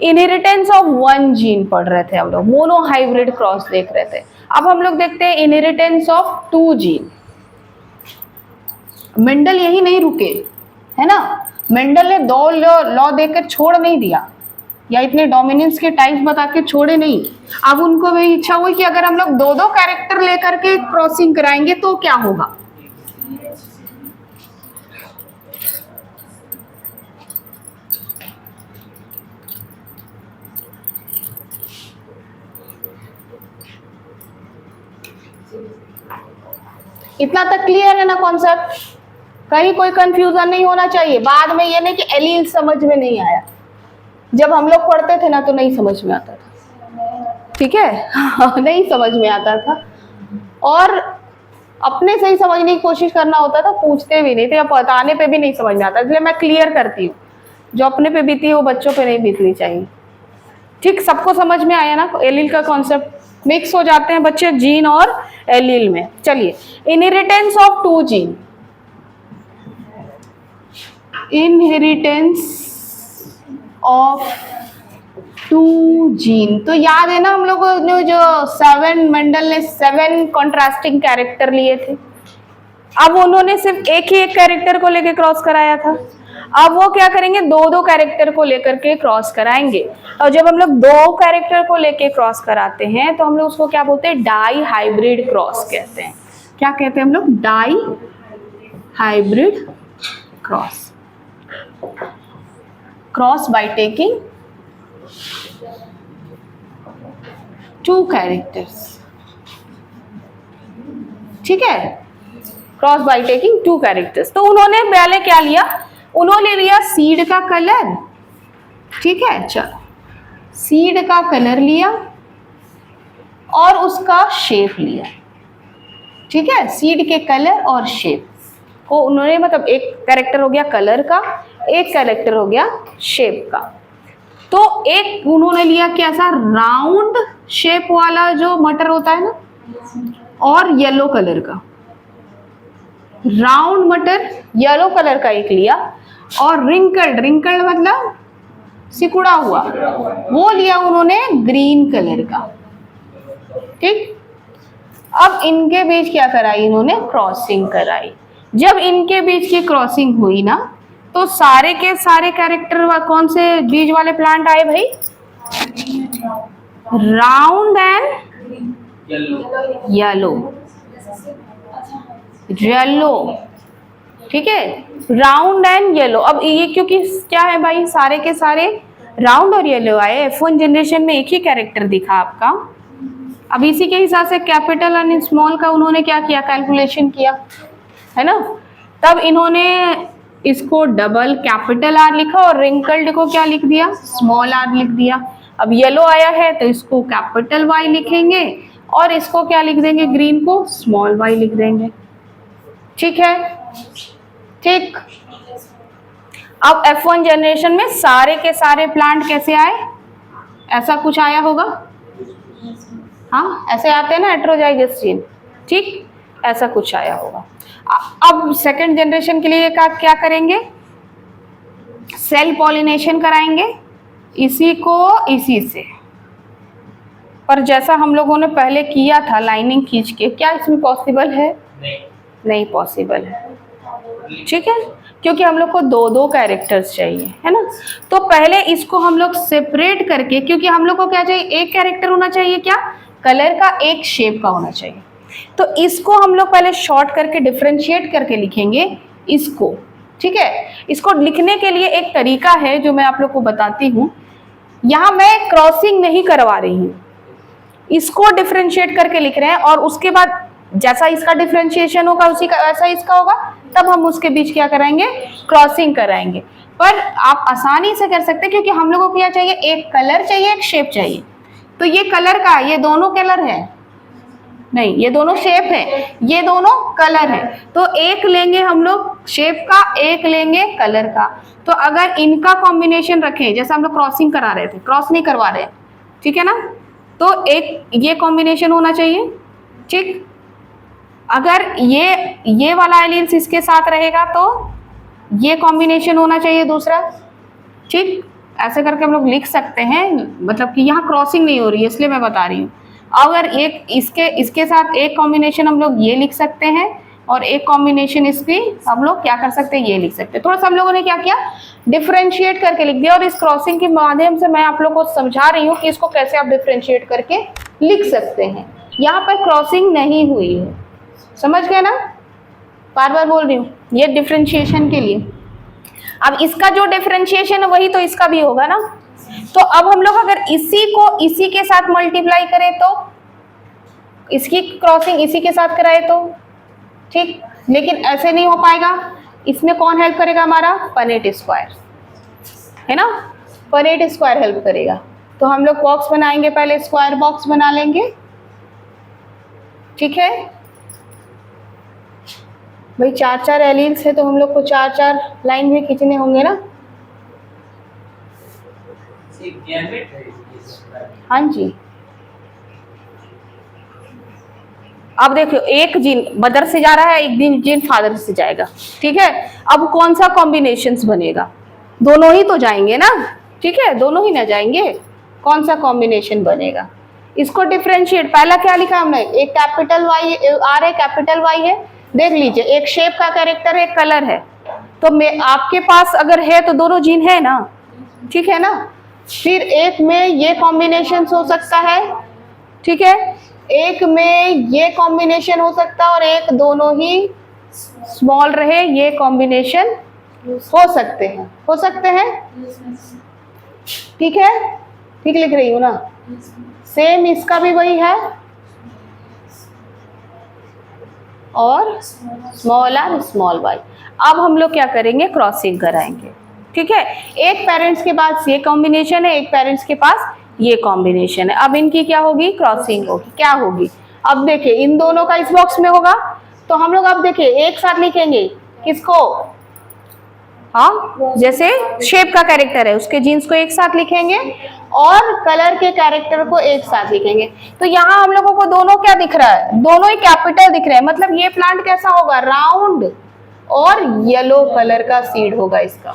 [SPEAKER 1] इनहेरिटेंस ऑफ 1 जीन पढ़ रहे थे हम लोग, मोनो हाइब्रिड क्रॉस देख रहे थे। अब हम लोग देखते हैं इनहेरिटेंस ऑफ 2 जीन। मेंडल यही नहीं रुके, है ना, मेंडल ने दो लॉ देकर छोड़ नहीं दिया, या इतने डोमिनेंस के टाइप्स बता के छोड़े नहीं। अब उनको भी इच्छा हुई कि अगर हम लोग दो दो कैरेक्टर लेकर के क्रॉसिंग कराएंगे तो क्या होगा। इतना तक क्लियर है ना कॉन्सेप्ट, कहीं कोई कंफ्यूजन नहीं होना चाहिए। बाद में ये नहीं कि एलील समझ में नहीं आया, जब हम लोग पढ़ते थे ना तो नहीं समझ में आता था, ठीक है नहीं समझ में आता था, और अपने से ही समझने की कोशिश करना होता था, पूछते भी नहीं थे, या बताने पे भी नहीं समझ में आता। इसलिए मैं क्लियर करती हूँ, जो अपने पे बीती है वो बच्चों पे नहीं बीतनी चाहिए। ठीक, सबको समझ में आया ना एलील का कॉन्सेप्ट। मिक्स हो जाते हैं बच्चे जीन और एलील में। चलिए, inheritance of two gene, inheritance of two gene, तो याद है ना हम लोगों ने जो 7 मंडल ने 7 कॉन्ट्रास्टिंग कैरेक्टर लिए थे, अब उन्होंने सिर्फ एक ही एक कैरेक्टर को लेकर क्रॉस कराया था। अब वो क्या करेंगे, दो दो कैरेक्टर को लेकर के क्रॉस कराएंगे। और जब हम लोग दो कैरेक्टर को लेके क्रॉस कराते हैं तो हम लोग उसको क्या बोलते हैं, डाई हाइब्रिड क्रॉस कहते हैं। क्या कहते हैं हम लोग, dihybrid cross, cross by taking 2 characters, ठीक है, क्रॉस बाय टेकिंग 2 कैरेक्टर्स। तो उन्होंने पहले क्या लिया, उन्होंने लिया सीड का कलर, ठीक है, चलो सीड का कलर लिया और उसका शेप लिया, ठीक है, सीड के कलर और शेप को उन्होंने, मतलब एक कैरेक्टर हो गया कलर का, एक कैरेक्टर हो गया शेप का। तो एक उन्होंने लिया कैसा, राउंड शेप वाला जो मटर होता है ना, और येलो कलर का, राउंड मटर येलो कलर का एक लिया, और रिंकल्ड, रिंकल्ड मतलब सिकुड़ा हुआ, वो लिया उन्होंने ग्रीन कलर का, ठीक। अब इनके बीच क्या कराई इन्होंने, क्रॉसिंग कराई। जब इनके बीच की क्रॉसिंग हुई ना, तो सारे के सारे कैरेक्टर कौन से बीज वाले प्लांट आए भाई, राउंड एंड येलो, येलो, ठीक है, राउंड एंड येलो। अब ये क्योंकि क्या है भाई, सारे के सारे राउंड और येलो आए, F1 जनरेशन में एक ही कैरेक्टर दिखा आपका। अब इसी के हिसाब से कैपिटल एंड स्मॉल का उन्होंने क्या किया, कैलकुलेशन किया, है ना। तब इन्होंने इसको डबल कैपिटल आर लिखा और रिंकल्ड को क्या लिख दिया, स्मॉल आर लिख दिया। अब येलो आया है तो इसको कैपिटल वाई लिखेंगे और इसको क्या लिख देंगे, ग्रीन को स्मॉल वाई लिख देंगे, ठीक है, ठीक। अब F1 जनरेशन में सारे के सारे प्लांट कैसे आए, ऐसा कुछ आया होगा, हाँ ऐसे आते हैं ना हेटेरोजाइगस जीन, ठीक, ऐसा कुछ आया होगा। अब सेकंड जनरेशन के लिए क्या करेंगे, सेल पॉलिनेशन कराएंगे, इसी को इसी से। पर जैसा हम लोगों ने पहले किया था लाइनिंग खींच के, क्या इसमें पॉसिबल है, नहीं पॉसिबल है, ठीक है, क्योंकि हम लोग को दो दो कैरेक्टर्स चाहिए, है ना। तो पहले इसको हम लोग सेपरेट करके, क्योंकि हम लोग को क्या चाहिए, एक कैरेक्टर होना चाहिए, क्या, कलर का, एक शेप का होना चाहिए। तो इसको हम लोग पहले शॉर्ट करके डिफरेंशिएट करके लिखेंगे इसको, ठीक है। इसको लिखने के लिए एक तरीका है जो मैं आप लोग को बताती हूँ। यहाँ मैं क्रॉसिंग नहीं करवा रही हूँ, इसको डिफरेंशिएट करके लिख रहे हैं, और उसके बाद जैसा इसका डिफरेंशिएशन होगा उसी का वैसा इसका होगा, तब हम उसके बीच क्या कराएंगे, क्रॉसिंग कराएंगे। पर आप आसानी से कर सकते हैं, क्योंकि हम लोगों को क्या चाहिए, एक कलर चाहिए, एक शेप चाहिए। तो ये कलर का, ये दोनों कलर है, नहीं ये दोनों शेप है, ये दोनों कलर है। तो एक लेंगे हम लोग शेप का, एक लेंगे कलर का। तो अगर इनका कॉम्बिनेशन रखें, जैसे हम लोग क्रॉसिंग करा रहे थे, क्रॉस नहीं करवा रहे, ठीक है ना, तो एक ये कॉम्बिनेशन होना चाहिए, ठीक। अगर ये वाला एलील्स इसके साथ रहेगा तो ये कॉम्बिनेशन होना चाहिए दूसरा, ठीक। ऐसे करके हम लोग लिख सकते हैं, मतलब कि यहाँ क्रॉसिंग नहीं हो रही है इसलिए मैं बता रही हूँ। अगर एक इसके साथ एक कॉम्बिनेशन हम लोग ये लिख सकते हैं, और एक कॉम्बिनेशन इसकी हम लोग क्या कर सकते हैं, ये लिख सकते हैं। थोड़ा सा हम लोगों ने क्या किया, डिफरेंशिएट करके लिख दिया, और इस क्रॉसिंग के माध्यम से मैं आप लोगों को समझा रही हूँ कि इसको कैसे आप डिफरेंशिएट करके लिख सकते हैं। यहाँ पर क्रॉसिंग नहीं हुई है, समझ गए ना, बार बार बोल रही हूँ, ये डिफरेंशिएशन के लिए। अब इसका जो डिफरेंशिएशन है वही तो इसका भी होगा ना। तो अब हम लोग अगर इसी को इसी के साथ मल्टीप्लाई करें तो, इसकी क्रॉसिंग इसी के साथ कराए तो ठीक, लेकिन ऐसे नहीं हो पाएगा। इसमें कौन हेल्प करेगा, हमारा पनेट स्क्वायर है ना, पनेट स्क्वायर हेल्प करेगा। तो हम लोग बॉक्स बनाएंगे, पहले स्क्वायर बॉक्स बना लेंगे, ठीक है भाई। 4-4 एलिल्स है तो हम लोग को 4-4 लाइन भी खींचने होंगे ना। हाँ जी, अब देखो एक जीन मदर से जा रहा है, एक जीन फादर से जाएगा, ठीक है। अब कौन सा कॉम्बिनेशंस बनेगा, दोनों ही तो जाएंगे ना, ठीक है, दोनों ही ना जाएंगे, कौन सा कॉम्बिनेशन बनेगा। इसको डिफरेंशिएट, पहला क्या लिखा हमने, एक कैपिटल वाई आर है, कैपिटल वाई है, देख लीजिए, एक शेप का कैरेक्टर है, एक कलर है। तो मैं आपके पास अगर है तो दोनों जीन है ना, ठीक है ना। फिर एक में ये कॉम्बिनेशन हो सकता है, ठीक है, एक में ये कॉम्बिनेशन हो सकता है, और एक दोनों ही स्मॉल रहे, ये कॉम्बिनेशन हो सकते हैं, हो सकते हैं, ठीक है, ठीक लिख रही हूँ ना। सेम इसका भी वही है, और स्मॉल आर स्मॉल वाई। अब हम लोग क्या करेंगे, क्रॉसिंग कराएंगे, ठीक है। एक पेरेंट्स के पास ये कॉम्बिनेशन है, एक पेरेंट्स के पास ये कॉम्बिनेशन है। अब इनकी क्या होगी, क्रॉसिंग होगी, क्या होगी। अब देखिए इन दोनों का इस बॉक्स में होगा, तो हम लोग अब देखिए एक साथ लिखेंगे किसको, हाँ, जैसे शेप का कैरेक्टर है उसके जीन्स को एक साथ लिखेंगे, और कलर के कैरेक्टर को एक साथ लिखेंगे। तो यहाँ हम लोगों को दोनों क्या दिख रहा है, दोनों ही कैपिटल दिख रहे हैं, मतलब ये प्लांट कैसा होगा, राउंड और येलो कलर का सीड होगा इसका,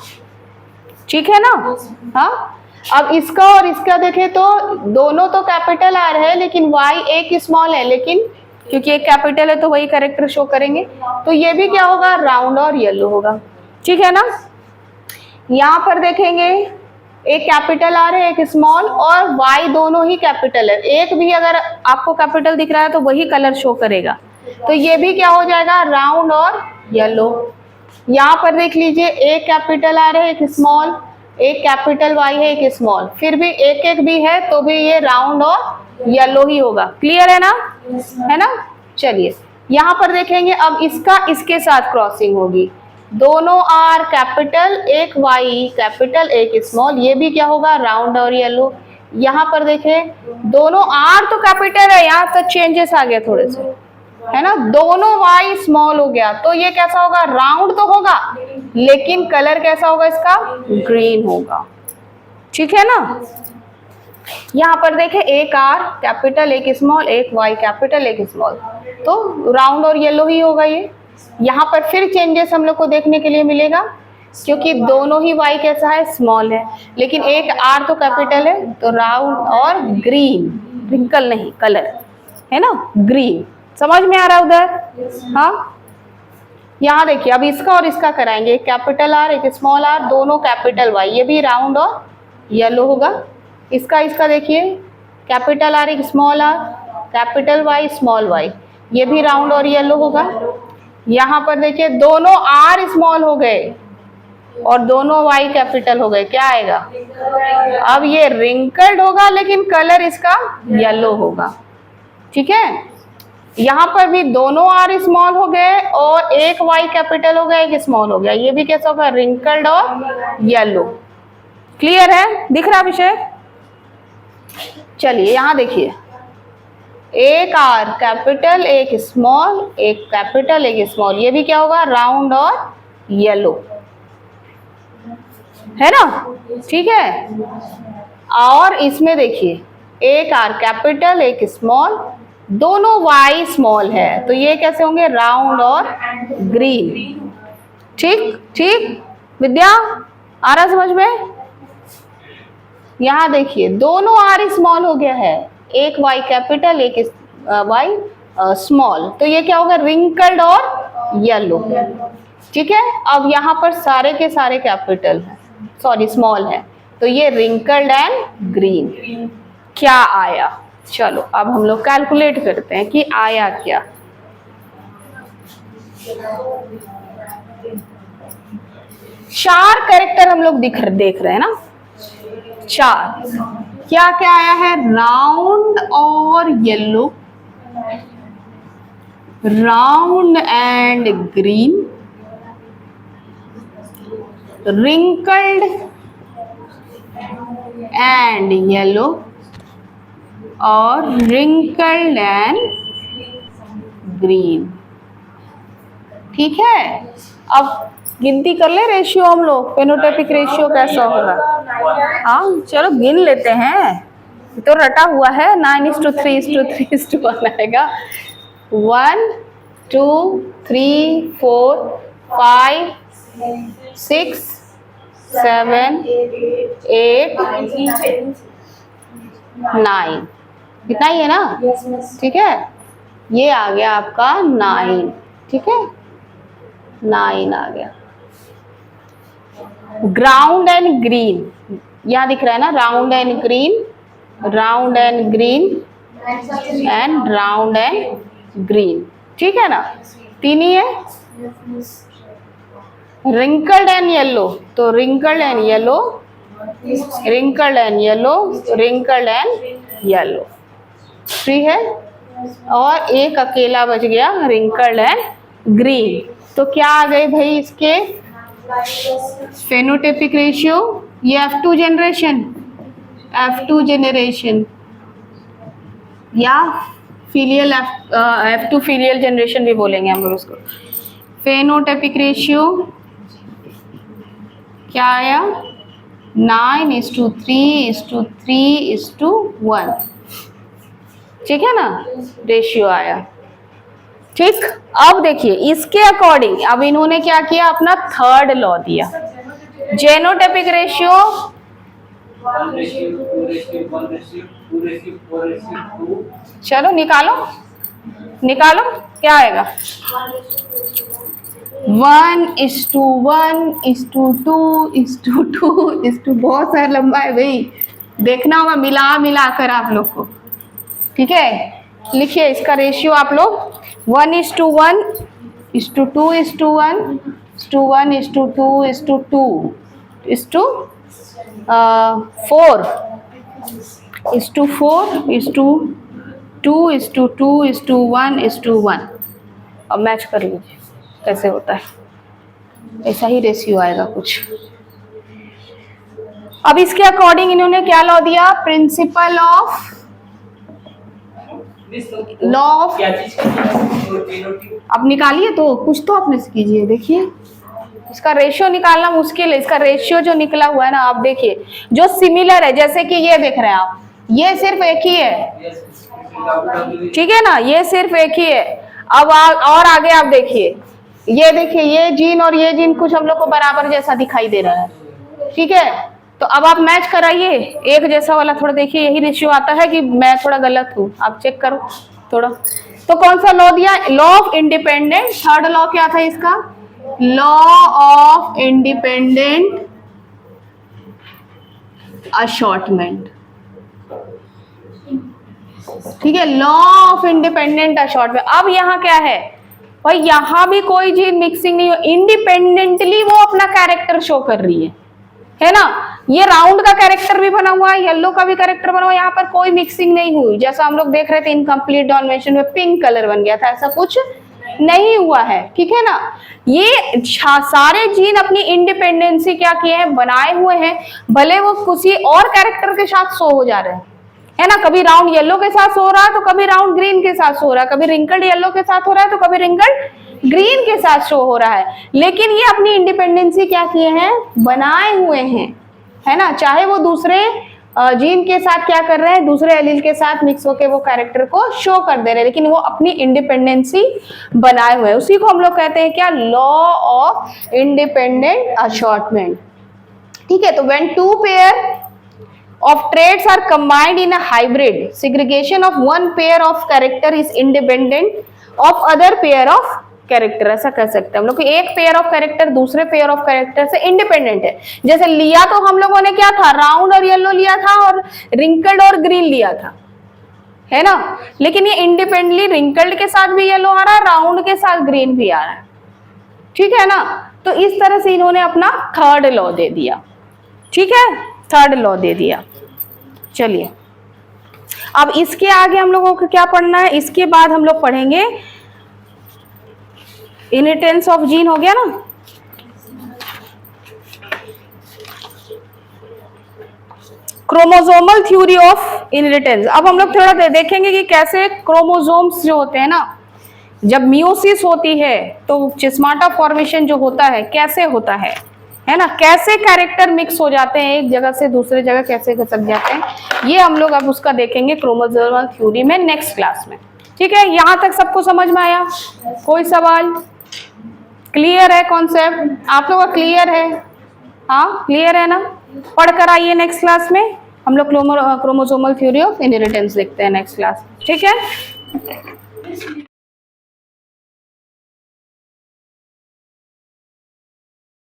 [SPEAKER 1] ठीक है ना। हाँ, अब इसका और इसका देखें तो दोनों तो कैपिटल आर है, लेकिन वाई एक स्मॉल है, लेकिन क्योंकि एक कैपिटल है तो वही कैरेक्टर शो करेंगे। तो ये भी क्या होगा, राउंड और येलो होगा, ठीक है ना। यहाँ पर देखेंगे एक कैपिटल आर है, एक स्मॉल, और वाई दोनों ही कैपिटल है। एक भी अगर आपको कैपिटल दिख रहा है तो वही कलर शो करेगा, तो ये भी क्या हो जाएगा, राउंड और येलो। यहाँ पर देख लीजिए एक कैपिटल आर है, एक स्मॉल, एक कैपिटल वाई है, एक स्मॉल, फिर भी एक एक भी है तो भी ये राउंड और येलो ही होगा। क्लियर है ना, है ना। चलिए यहाँ पर देखेंगे, अब इसका इसके साथ क्रॉसिंग होगी, दोनों आर कैपिटल, एक वाई कैपिटल, एक स्मॉल, ये भी क्या होगा, राउंड और येलो। यहाँ पर देखें दोनों आर तो कैपिटल है, यहाँ तक चेंजेस आ गए थोड़े से, है ना, दोनों वाई स्मॉल हो गया, तो ये कैसा होगा, राउंड तो होगा, लेकिन कलर कैसा होगा इसका, ग्रीन होगा, ठीक है ना। यहाँ पर देखें एक आर कैपिटल, एक स्मॉल, एक वाई कैपिटल, एक स्मॉल, तो राउंड और येलो ही होगा ये। यहाँ पर फिर चेंजेस हम लोग को देखने के लिए मिलेगा, क्योंकि दोनों ही वाई कैसा है, स्मॉल है, लेकिन एक आर तो कैपिटल है, तो राउंड और ग्रीन, रिंकल नहीं, कलर है ना, ग्रीन। समझ में आ रहा है उधर, हाँ। यहाँ देखिए अब इसका और इसका कराएंगे, एक कैपिटल आर, एक स्मॉल आर, दोनों कैपिटल वाई, ये भी राउंड और येलो होगा। इसका इसका देखिए कैपिटल आर, एक small R, capital Y, small Y, ये भी राउंड और येलो होगा। यहाँ पर देखिए दोनों आर स्मॉल हो गए और दोनों वाई कैपिटल हो गए, क्या आएगा, अब ये रिंकल्ड होगा, लेकिन कलर इसका येलो होगा, ठीक है। यहाँ पर भी दोनों आर स्मॉल हो गए और एक वाई कैपिटल हो गया, एक स्मॉल हो गया, ये भी कैसा होगा, रिंकल्ड और येलो। क्लियर है, दिख रहा विषय। चलिए यहाँ देखिए एक आर कैपिटल, एक स्मॉल, एक कैपिटल, एक स्मॉल, ये भी क्या होगा, राउंड और येलो, है ना, ठीक है। और इसमें देखिए एक आर कैपिटल, एक स्मॉल, दोनों वाई स्मॉल है, तो ये कैसे होंगे, राउंड और ग्रीन, ठीक ठीक। विद्या आ रहा समझ में। यहाँ देखिए दोनों आर स्मॉल हो गया है, एक वाई कैपिटल, एक वाई स्मॉल, तो ये क्या होगा, रिंकल्ड और येलो। ठीक है, अब यहाँ पर सारे के सारे कैपिटल हैं, सॉरी स्मॉल है, तो ये रिंकल्ड एंड ग्रीन क्या आया। चलो अब हम लोग कैलकुलेट करते हैं कि आया क्या। चार कैरेक्टर हम लोग देख रहे हैं ना, चार। क्या क्या आया है, राउंड और yellow, round and green, wrinkled and yellow और wrinkled एंड ग्रीन। ठीक है, अब गिनती कर ले रेशियो हम लोग, फेनोटाइपिक रेशियो कैसा होगा। हाँ चलो गिन लेते हैं, तो रटा हुआ है 9:3:3:1 आएगा। 1 2 3 4 5 6 7 8 9, इतना ही है ना। ठीक है, ये आ गया आपका 9। ठीक है, 9 आ गया। ग्राउंड एंड ग्रीन, यहाँ दिख रहा है ना, round and green, round and green and round and green. ठीक है ना, तीन ही है। रिंकल्ड एंड येलो, तो wrinkled and yellow, wrinkled and yellow, wrinkled and yellow, three है। और एक अकेला बच गया रिंकल्ड एंड ग्रीन। तो क्या आ गए भाई इसके फेनोटाइपिक रेशियो, ये F2 जनरेशन या फिलियल F2 फिलियल जनरेशन भी बोलेंगे हम लोग उसको। फेनोटाइपिक रेशियो क्या आया, 9:3:3:1। ठीक है ना, रेशियो आया। ठीक, अब देखिए इसके अकॉर्डिंग अब इन्होंने क्या किया, अपना थर्ड लॉ दिया। जेनोटाइपिक रेशियो चलो निकालो निकालो, क्या आएगा 1:1:2:2, बहुत सारा लंबा है भाई, देखना होगा मिला कर आप लोग को। ठीक है, लिखिए इसका रेशियो आप लोग 1:1:2:2:4:4:2:2:1:1। अब मैच कर लीजिए कैसे होता है, ऐसा ही रेशियो आएगा कुछ। अब इसके अकॉर्डिंग इन्होंने क्या लॉ दिया, प्रिंसिपल ऑफ लॉ ऑफ, अब निकालिए तो कुछ तो अपने से कीजिए। देखिए इसका रेशियो निकालना मुश्किल है, इसका रेशियो जो निकला हुआ है ना, आप देखिए जो सिमिलर है, जैसे कि ये देख रहे हैं आप, ये सिर्फ एक ही है। ठीक है ना, ये सिर्फ एक ही है। अब और आगे आप देखिए, ये देखिए ये जीन और ये जीन कुछ हम लोग को बराबर जैसा दिखाई दे रहा है। ठीक है, तो अब आप मैच कराइए एक जैसा वाला, थोड़ा देखिए यही रेशियो आता है कि मैं थोड़ा गलत हूँ, आप चेक करो थोड़ा। तो कौन सा लॉ दिया, law of independent. Third law क्या था इसका, लॉ ऑफ इंडिपेंडेंट अशॉर्टमेंट। ठीक है, लॉ ऑफ इंडिपेंडेंट अशॉर्टमेंट। अब यहाँ क्या है भाई, यहाँ भी कोई जीन मिक्सिंग नहीं हो, इंडिपेंडेंटली वो अपना कैरेक्टर शो कर रही है ना। ये राउंड का कैरेक्टर भी बना हुआ है, येलो का भी कैरेक्टर बना हुआ है, यहाँ पर कोई मिक्सिंग नहीं हुई। जैसा हम लोग देख रहे थे इनकम्प्लीट डॉमिनेशन में पिंक कलर बन गया था, ऐसा कुछ नहीं हुआ है। ठीक है ना, ये सारे जीन अपनी इंडिपेंडेंसी क्या किए हैं, बनाए हुए हैं, भले वो किसी और कैरेक्टर के साथ शो हो जा रहे हैं, है ना। कभी राउंड येलो के साथ हो रहा है तो कभी राउंड ग्रीन के साथ हो रहा है, कभी रिंकल्ड येलो के साथ हो रहा है तो कभी रिंकल्ड ग्रीन के साथ शो हो रहा है। लेकिन ये अपनी इंडिपेंडेंसी क्या किए हैं, बनाए हुए हैं, है ना। चाहे वो दूसरे जीन के साथ क्या कर रहे हैं, दूसरे एलील के साथ मिक्स होकर वो कैरेक्टर को शो कर दे रहे हैं, लेकिन वो अपनी इंडिपेंडेंसी बनाए हुए हैं। उसी को हम लोग कहते हैं क्या, लॉ ऑफ इंडिपेंडेंट अशॉर्टमेंट। ठीक है, तो when two pair of traits are combined in a hybrid, segregation of one pair of character is independent of other pair of character, ऐसा कह सकते हैं हम लोग कि एक पेयर ऑफ कैरेक्टर दूसरे पेयर ऑफ कैरेक्टर से इंडिपेंडेंट है। जैसे लिया तो हम लोगों ने क्या था, राउंड और येलो लिया था और रिंकल्ड और ग्रीन लिया था, है ना। लेकिन ये इंडिपेंडेंटली रिंकल्ड के साथ भी येलो आ रहा है, राउंड के साथ ग्रीन भी आ रहा है, ठीक है ना। तो इस तरह से इन्होंने अपना थर्ड लॉ दे दिया, ठीक है, थर्ड लॉ दे दिया। चलिए अब इसके आगे हम लोगों को क्या पढ़ना है, इसके बाद हम लोग पढ़ेंगे इनहेरिटेंस ऑफ जीन, हो गया ना। Chromosomal theory of inheritance. अब हम लोग थोड़ा देखेंगे कि कैसे क्रोमोसोम्स जो होते हैं ना, जब मियोसिस होती है तो चिस्माटा फॉर्मेशन जो होता है कैसे होता है ना, कैसे कैरेक्टर मिक्स हो जाते हैं एक जगह से दूसरे जगह कैसे खसक जाते हैं, ये हम लोग अब उसका देखेंगे क्रोमोसोमल थ्योरी में नेक्स्ट क्लास में, ठीक है। यहां तक सबको समझ में आया? कोई सवाल? क्लियर है कॉन्सेप्ट आप लोगों का? क्लियर है? हाँ क्लियर है ना। पढ़कर आइए नेक्स्ट क्लास में हम लोग क्रोमोसोमल थ्योरी ऑफ इनहेरिटेंस देखते हैं नेक्स्ट क्लास, ठीक है।